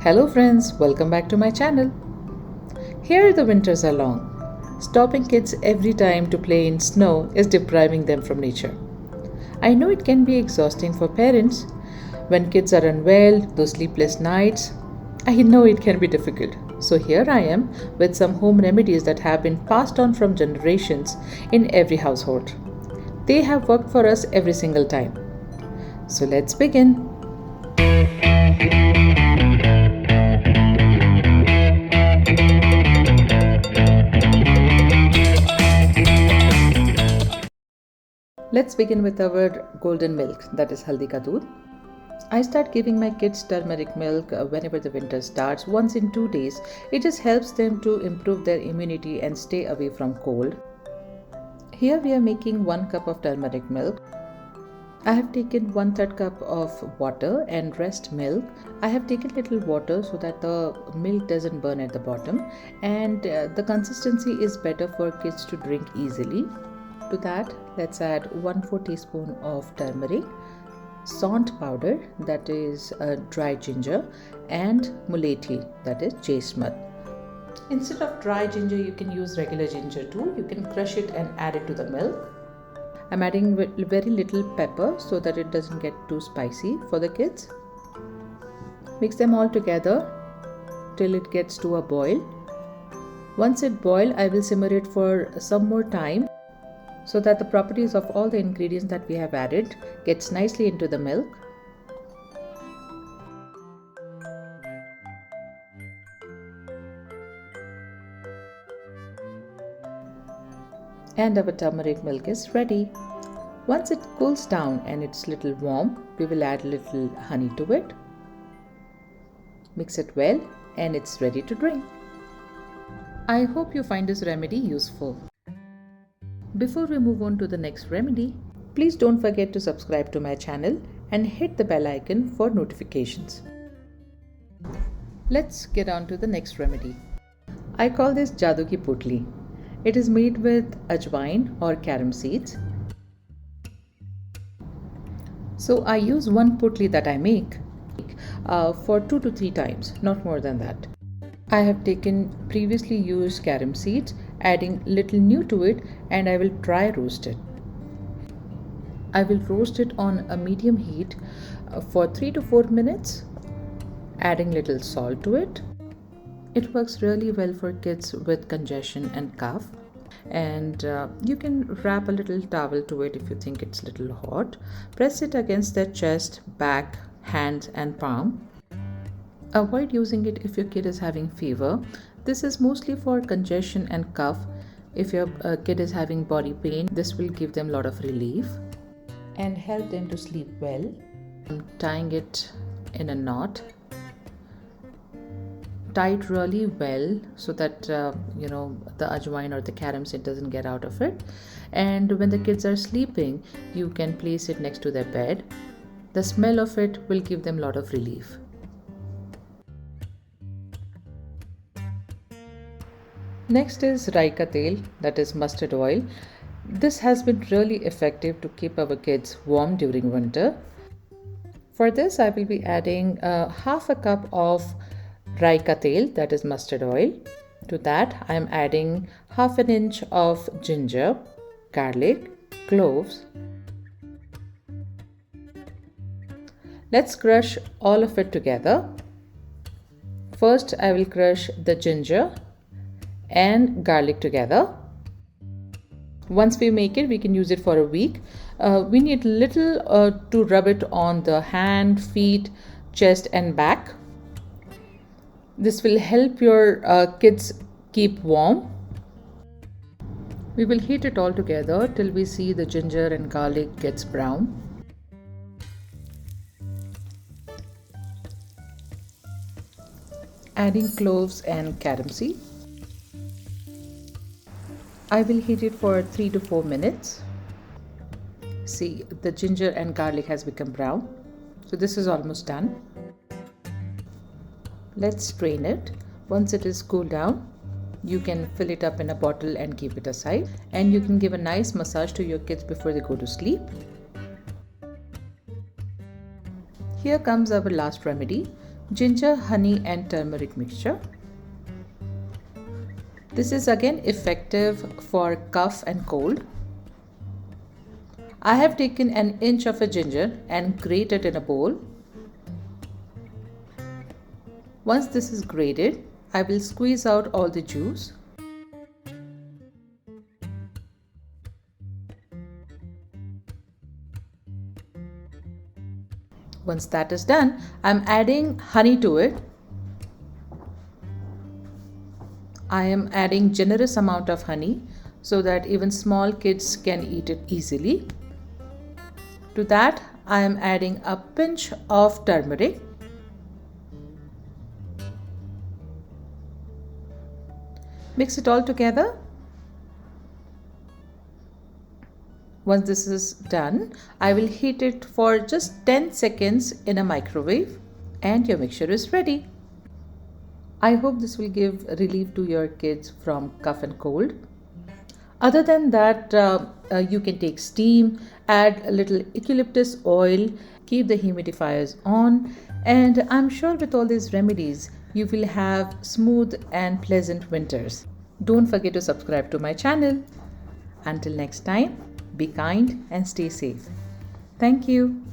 Hello friends, welcome back to my channel. Here the winters are long. Stopping kids every time to play in snow is depriving them from nature. I know it can be exhausting for parents. When kids are unwell, those sleepless nights, I know it can be difficult. So here I am with some home remedies that have been passed on from generations in every household. They have worked for us every single time. So let's begin. Let's begin with our golden milk, that is haldi ka doodh. I start giving my kids turmeric milk whenever the winter starts, once in 2 days. It just helps them to improve their immunity and stay away from cold. Here we are making 1 cup of turmeric milk. I have taken 1/3 cup of water and rest milk. I have taken little water so that the milk doesn't burn at the bottom, and the consistency is better for kids to drink easily. To that, let's add 1/4 teaspoon of turmeric, sont powder, that is dry ginger, and mulethi, that is jasmine. Instead of dry ginger, you can use regular ginger too. You can crush it and add it to the milk. I'm adding very little pepper so that it doesn't get too spicy for the kids. Mix them all together till it gets to a boil. Once it boils, I will simmer it for some more time so that the properties of all the ingredients that we have added gets nicely into the milk. And our turmeric milk is ready. Once it cools down and it's little warm, we will add little honey to it. Mix it well and it's ready to drink. I hope you find this remedy useful. Before we move on to the next remedy, please don't forget to subscribe to my channel and hit the bell icon for notifications. Let's get on to the next remedy. I call this Jadoo Ki Putli. It is made with ajwain or carom seeds. So I use 1 putli that I make for 2 to 3 times, not more than that. I have taken previously used carom seeds, adding little new to it, and I will dry roast it. I will roast it on a medium heat for 3 to 4 minutes, adding little salt to it. It works really well for kids with congestion and cough, and you can wrap a little towel to it if you think it's a little hot. Press it against their chest, back, hands and palm. Avoid using it if your kid is having fever. This is mostly for congestion and cough. If your kid is having body pain, this will give them a lot of relief and help them to sleep well. I'm tying it in a knot. Tie it really well so that the ajwain or the carom seed doesn't get out of it. And when the kids are sleeping, you can place it next to their bed. The smell of it will give them a lot of relief. Next is rai ka tel, that is mustard oil. This has been really effective to keep our kids warm during winter. For this, I will be adding 1/2 cup of rai ka tel, that is mustard oil. To that, I am adding 1/2 inch of ginger, garlic, cloves. Let's crush all of it together. First, I will crush the ginger and garlic together. Once we make it, we can use it for a week. We need little to rub it on the hand, feet, chest and back. This will help your kids keep warm. We will heat it all together till we see the ginger and garlic gets brown. Adding cloves and carom seed. I will heat it for 3 to 4 minutes. See, the ginger and garlic has become brown. So this is almost done. Let's strain it. Once it is cooled down, you can fill it up in a bottle and keep it aside. And you can give a nice massage to your kids before they go to sleep. Here comes our last remedy. ginger, honey and turmeric mixture. This is again effective for cough and cold. I have taken an inch of a ginger and grated in a bowl. Once this is grated, I will squeeze out all the juice. Once that is done, I'm adding honey to it. I am adding generous amount of honey so that even small kids can eat it easily. To that, I am adding a pinch of turmeric. Mix it all together. Once this is done, I will heat it for just 10 seconds in a microwave and your mixture is ready. I hope this will give relief to your kids from cough and cold. Other than that, you can take steam, add a little eucalyptus oil, keep the humidifiers on, and I'm sure with all these remedies, you will have smooth and pleasant winters. Don't forget to subscribe to my channel. Until next time, be kind and stay safe. Thank you.